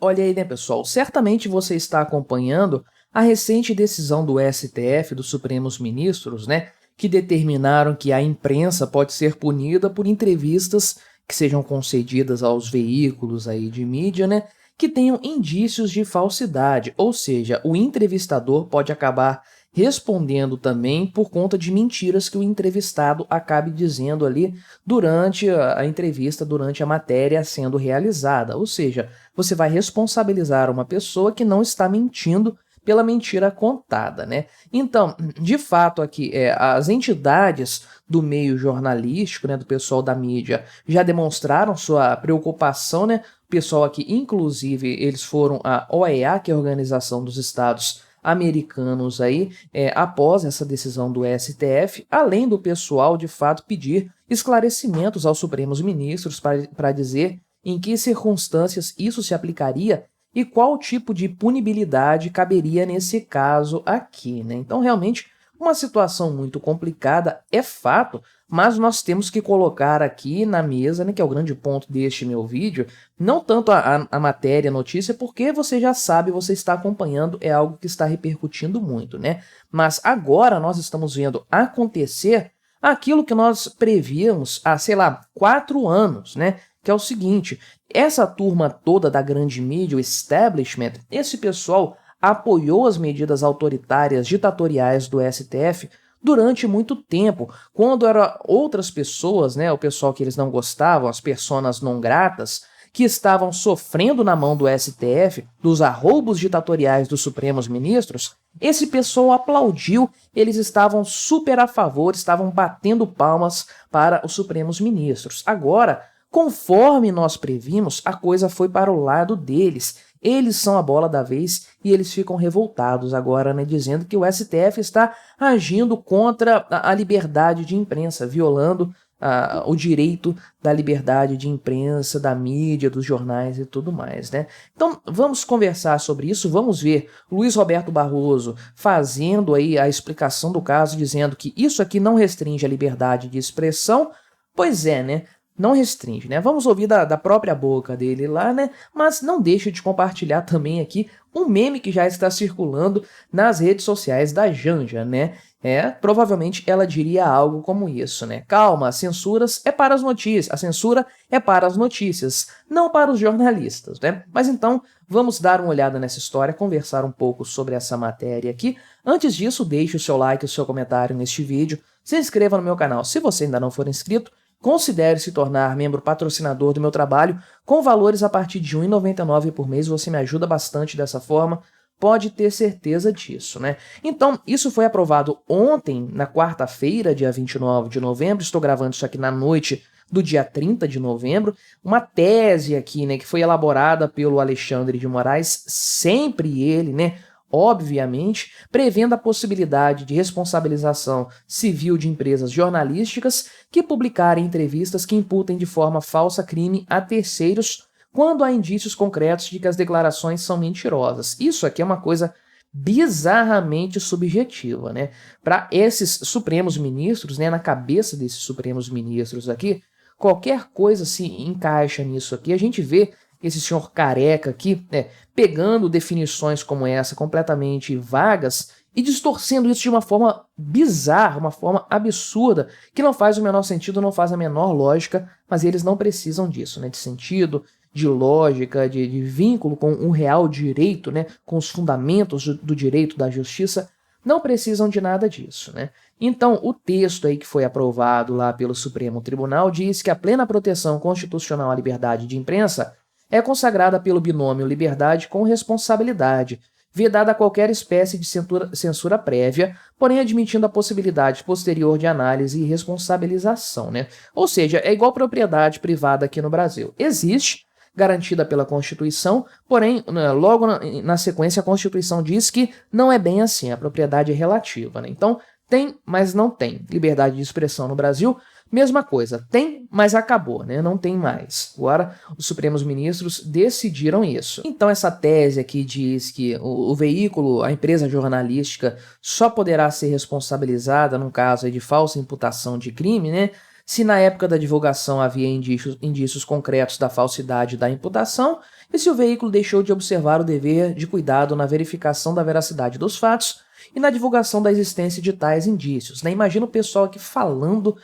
Olha aí, né, pessoal? Certamente você está acompanhando a recente decisão do STF, dos Supremos Ministros, né, que determinaram que a imprensa pode ser punida por entrevistas que sejam concedidas aos veículos aí de mídia, né, que tenham indícios de falsidade, ou seja, o entrevistador pode acabar respondendo também por conta de mentiras que o entrevistado acabe dizendo ali durante a entrevista, durante a matéria sendo realizada, ou seja, você vai responsabilizar uma pessoa que não está mentindo pela mentira contada, né? Então, de fato aqui, as entidades do meio jornalístico, né, do pessoal da mídia, já demonstraram sua preocupação, né? O pessoal aqui, inclusive, eles foram à OEA, que é a Organização dos Estados Americanos aí, após essa decisão do STF, além do pessoal, de fato, pedir esclarecimentos aos Supremos Ministros para dizer em que circunstâncias isso se aplicaria e qual tipo de punibilidade caberia nesse caso aqui, né? Então, realmente, uma situação muito complicada, é fato, mas nós temos que colocar aqui na mesa, né, que é o grande ponto deste meu vídeo, não tanto a matéria, a notícia, porque você já sabe, você está acompanhando, é algo que está repercutindo muito, né? Mas agora nós estamos vendo acontecer aquilo que nós prevíamos há, sei lá, 4 anos, né? Que é o seguinte, essa turma toda da grande mídia, o establishment, esse pessoal apoiou as medidas autoritárias ditatoriais do STF durante muito tempo, quando eram outras pessoas, né, o pessoal que eles não gostavam, as personas não gratas, que estavam sofrendo na mão do STF, dos arroubos ditatoriais dos Supremos Ministros, esse pessoal aplaudiu, eles estavam super a favor, estavam batendo palmas para os Supremos Ministros. Agora, conforme nós previmos, a coisa foi para o lado deles. Eles são a bola da vez e eles ficam revoltados agora, né, dizendo que o STF está agindo contra a liberdade de imprensa, violando o direito da liberdade de imprensa, da mídia, dos jornais e tudo mais, né? Então, vamos conversar sobre isso, vamos ver Luiz Roberto Barroso fazendo aí a explicação do caso, dizendo que isso aqui não restringe a liberdade de expressão. Pois é, né? Não restringe, né? Vamos ouvir da própria boca dele lá, né? Mas não deixe de compartilhar também aqui um meme que já está circulando nas redes sociais da Janja, né? Provavelmente ela diria algo como isso, né? Calma, as censuras é para as notícias, a censura é para as notícias, não para os jornalistas, né? Mas então, vamos dar uma olhada nessa história, conversar um pouco sobre essa matéria aqui. Antes disso, deixe o seu like, o seu comentário neste vídeo, se inscreva no meu canal se você ainda não for inscrito, considere se tornar membro patrocinador do meu trabalho com valores a partir de R$ 1,99 por mês, você me ajuda bastante dessa forma, pode ter certeza disso, né? Então, isso foi aprovado ontem, na quarta-feira, dia 29 de novembro, estou gravando isso aqui na noite do dia 30 de novembro, uma tese aqui, né, que foi elaborada pelo Alexandre de Moraes, sempre ele, né, obviamente, prevendo a possibilidade de responsabilização civil de empresas jornalísticas que publicarem entrevistas que imputem de forma falsa crime a terceiros quando há indícios concretos de que as declarações são mentirosas. Isso aqui é uma coisa bizarramente subjetiva, né? Para esses Supremos Ministros, né, na cabeça desses Supremos Ministros aqui, qualquer coisa se encaixa nisso aqui. A gente vê esse senhor careca aqui, né, pegando definições como essa, completamente vagas, e distorcendo isso de uma forma bizarra, uma forma absurda, que não faz o menor sentido, não faz a menor lógica, mas eles não precisam disso, né, de sentido, de lógica, de vínculo com um real direito, né, com os fundamentos do direito da justiça, não precisam de nada disso, né? Então, o texto aí que foi aprovado lá pelo Supremo Tribunal diz que a plena proteção constitucional à liberdade de imprensa é consagrada pelo binômio liberdade com responsabilidade, vedada qualquer espécie de censura prévia, porém admitindo a possibilidade posterior de análise e responsabilização, né? Ou seja, é igual propriedade privada aqui no Brasil. Existe, garantida pela Constituição, porém, logo na sequência, a Constituição diz que não é bem assim, a propriedade é relativa, né? Então, tem, mas não tem. Liberdade de expressão no Brasil, mesma coisa, tem, mas acabou, né? Não tem mais. Agora, os Supremos Ministros decidiram isso. Então, essa tese aqui diz que o veículo, a empresa jornalística, só poderá ser responsabilizada num caso aí de falsa imputação de crime, né, se na época da divulgação havia indícios concretos da falsidade da imputação e se o veículo deixou de observar o dever de cuidado na verificação da veracidade dos fatos e na divulgação da existência de tais indícios, né? Imagina o pessoal aqui falando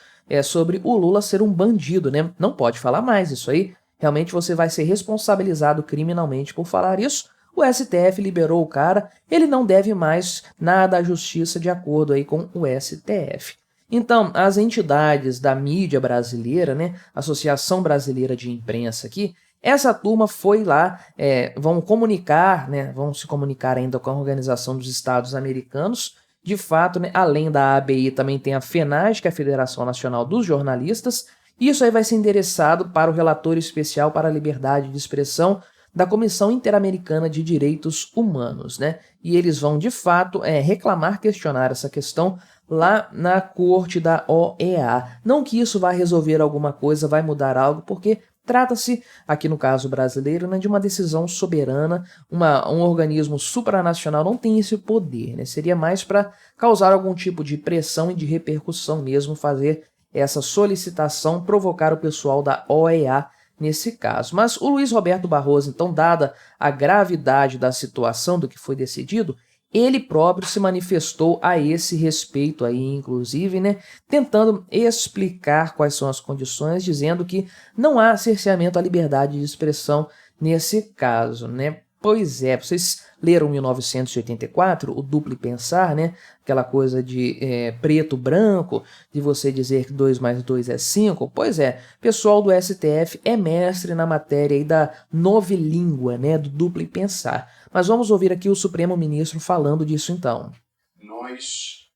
sobre o Lula ser um bandido, né? Não pode falar mais isso aí. Realmente você vai ser responsabilizado criminalmente por falar isso. O STF liberou o cara, ele não deve mais nada à justiça de acordo aí com o STF. Então, as entidades da mídia brasileira, né, Associação Brasileira de Imprensa aqui, essa turma foi lá, vão comunicar, né, vão se comunicar ainda com a Organização dos Estados Americanos. De fato, né, além da ABI, também tem a FENAGE, que é a Federação Nacional dos Jornalistas. Isso aí vai ser endereçado para o Relator Especial para a Liberdade de Expressão da Comissão Interamericana de Direitos Humanos, né? E eles vão, de fato, reclamar, questionar essa questão lá na corte da OEA. Não que isso vá resolver alguma coisa, vai mudar algo, porque trata-se, aqui no caso brasileiro, né, de uma decisão soberana, um organismo supranacional não tem esse poder, né? Seria mais para causar algum tipo de pressão e de repercussão mesmo, fazer essa solicitação, provocar o pessoal da OEA nesse caso. Mas o Luiz Roberto Barroso, então, dada a gravidade da situação do que foi decidido, ele próprio se manifestou a esse respeito aí, inclusive, né, tentando explicar quais são as condições, dizendo que não há cerceamento à liberdade de expressão nesse caso, né? Pois é, vocês leram 1984, o duplo pensar, né? Aquela coisa de preto, branco, de você dizer que 2 mais 2 é 5. Pois é, pessoal do STF é mestre na matéria aí da novilíngua, né? Do duplo pensar. Mas vamos ouvir aqui o Supremo Ministro falando disso então. Nós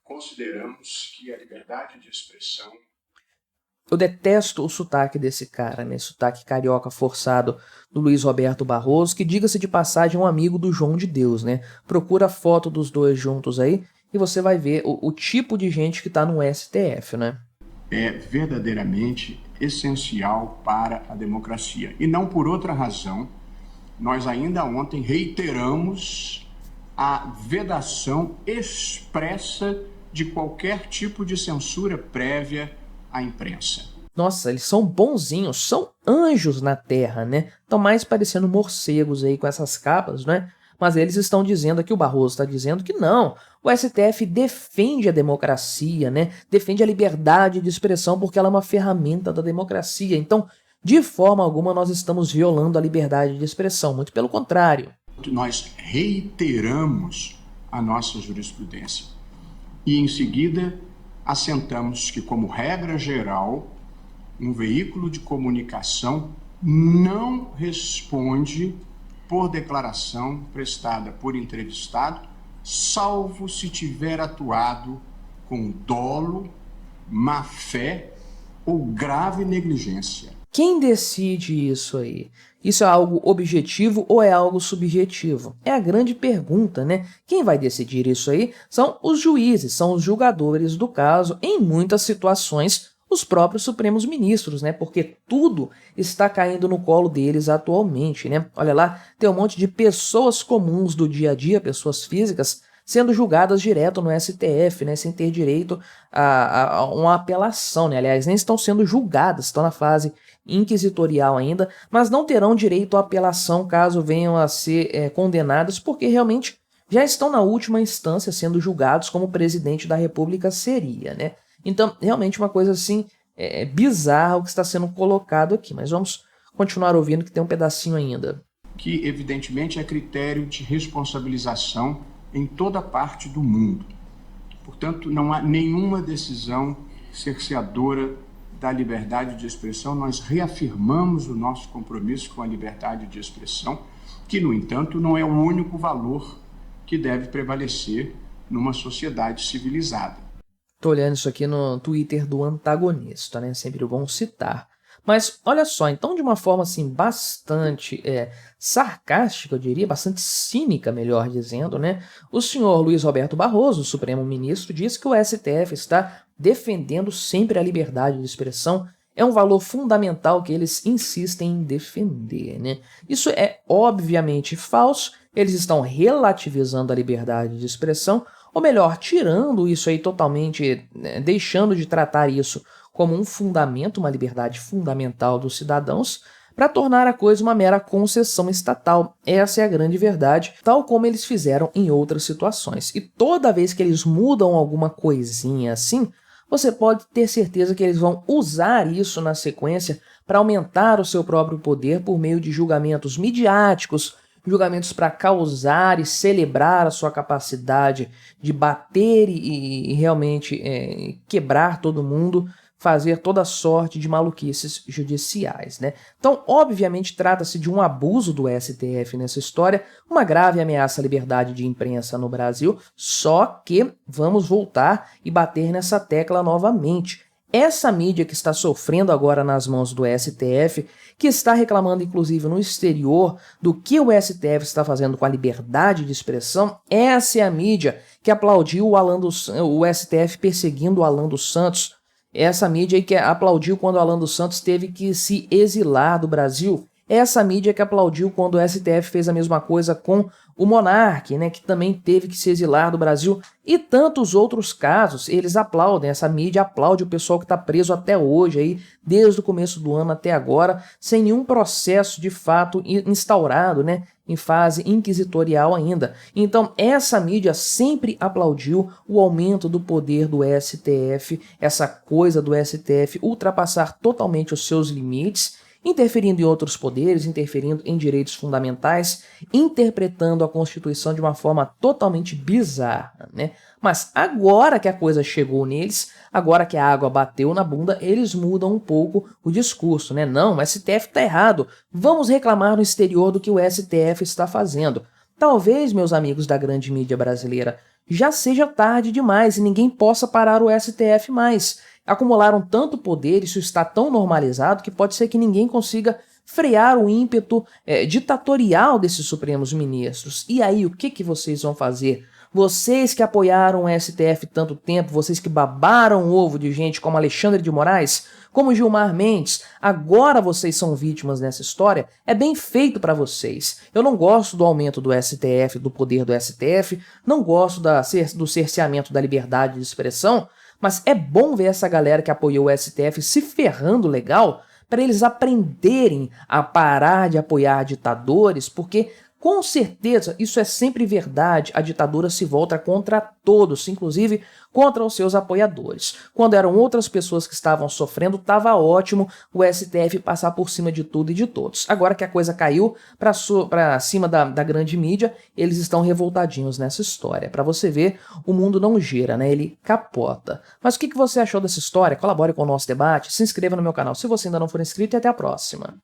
consideramos que a liberdade de expressão... Eu detesto o sotaque desse cara, né? Sotaque carioca forçado do Luiz Roberto Barroso, que, diga-se de passagem, é um amigo do João de Deus, né? Procura a foto dos dois juntos aí e você vai ver o tipo de gente que tá no STF, né? É verdadeiramente essencial para a democracia. E não por outra razão, nós ainda ontem reiteramos a vedação expressa de qualquer tipo de censura prévia à imprensa. Nossa, eles são bonzinhos, são anjos na Terra, né? Estão mais parecendo morcegos aí com essas capas, né? Mas eles estão dizendo aqui, o Barroso está dizendo que não. O STF defende a democracia, né? Defende a liberdade de expressão porque ela é uma ferramenta da democracia. Então, de forma alguma, nós estamos violando a liberdade de expressão. Muito pelo contrário. Nós reiteramos a nossa jurisprudência e, em seguida, assentamos que, como regra geral, um veículo de comunicação não responde por declaração prestada por entrevistado, salvo se tiver atuado com dolo, má-fé ou grave negligência. Quem decide isso aí? Isso é algo objetivo ou é algo subjetivo? É a grande pergunta, né? Quem vai decidir isso aí são os juízes, são os julgadores do caso, em muitas situações, os próprios Supremos Ministros, né? Porque tudo está caindo no colo deles atualmente, né? Olha lá, tem um monte de pessoas comuns do dia a dia, pessoas físicas, sendo julgadas direto no STF, né? Sem ter direito a uma apelação, né? Aliás, nem estão sendo julgadas, estão na fase inquisitorial ainda, mas não terão direito à apelação caso venham a ser condenadas, porque realmente já estão na última instância sendo julgados como o presidente da República seria, né? Então, realmente uma coisa assim bizarra o que está sendo colocado aqui, mas vamos continuar ouvindo que tem um pedacinho ainda. Que, evidentemente, é critério de responsabilização em toda parte do mundo. Portanto, não há nenhuma decisão cerceadora da liberdade de expressão. Nós reafirmamos o nosso compromisso com a liberdade de expressão, que, no entanto, não é o único valor que deve prevalecer numa sociedade civilizada. Tô olhando isso aqui no Twitter do antagonista, né? Sempre bom citar. Mas olha só, então de uma forma assim bastante sarcástica, eu diria, bastante cínica, melhor dizendo, né? O senhor Luiz Roberto Barroso, o Supremo Ministro, disse que o STF está defendendo sempre a liberdade de expressão. É um valor fundamental que eles insistem em defender, né? Isso é obviamente falso, eles estão relativizando a liberdade de expressão, ou melhor, tirando isso aí totalmente, né, deixando de tratar isso como um fundamento, uma liberdade fundamental dos cidadãos, para tornar a coisa uma mera concessão estatal. Essa é a grande verdade, tal como eles fizeram em outras situações. E toda vez que eles mudam alguma coisinha assim, você pode ter certeza que eles vão usar isso na sequência para aumentar o seu próprio poder por meio de julgamentos midiáticos, julgamentos para causar e celebrar a sua capacidade de bater e realmente quebrar todo mundo, fazer toda sorte de maluquices judiciais, né? Então, obviamente, trata-se de um abuso do STF nessa história, uma grave ameaça à liberdade de imprensa no Brasil, só que vamos voltar e bater nessa tecla novamente. Essa mídia que está sofrendo agora nas mãos do STF, que está reclamando inclusive no exterior do que o STF está fazendo com a liberdade de expressão, essa é a mídia que aplaudiu o STF perseguindo o Alan dos Santos, essa mídia aí que aplaudiu quando o Alan dos Santos teve que se exilar do Brasil, essa mídia que aplaudiu quando o STF fez a mesma coisa com o Monark, né, que também teve que se exilar do Brasil, e tantos outros casos, eles aplaudem, essa mídia aplaude o pessoal que está preso até hoje, aí, desde o começo do ano até agora, sem nenhum processo de fato instaurado, né, em fase inquisitorial ainda. Então, essa mídia sempre aplaudiu o aumento do poder do STF, essa coisa do STF ultrapassar totalmente os seus limites, interferindo em outros poderes, interferindo em direitos fundamentais, interpretando a Constituição de uma forma totalmente bizarra, né? Mas agora que a coisa chegou neles, agora que a água bateu na bunda, eles mudam um pouco o discurso, né? Não, o STF está errado, vamos reclamar no exterior do que o STF está fazendo. Talvez, meus amigos da grande mídia brasileira, já seja tarde demais e ninguém possa parar o STF mais. Acumularam tanto poder, isso está tão normalizado que pode ser que ninguém consiga frear o ímpeto ditatorial desses Supremos Ministros. E aí, o que vocês vão fazer? Vocês que apoiaram o STF tanto tempo, vocês que babaram o ovo de gente como Alexandre de Moraes, como Gilmar Mendes, agora vocês são vítimas nessa história, é bem feito para vocês. Eu não gosto do aumento do STF, do poder do STF, não gosto do cerceamento da liberdade de expressão, mas é bom ver essa galera que apoiou o STF se ferrando legal para eles aprenderem a parar de apoiar ditadores, porque com certeza isso é sempre verdade, a ditadura se volta contra todos, inclusive contra os seus apoiadores. Quando eram outras pessoas que estavam sofrendo, estava ótimo o STF passar por cima de tudo e de todos. Agora que a coisa caiu para cima da grande mídia, eles estão revoltadinhos nessa história. Para você ver, o mundo não gira, né? Ele capota. Mas o que você achou dessa história? Colabore com o nosso debate, se inscreva no meu canal se você ainda não for inscrito e até a próxima.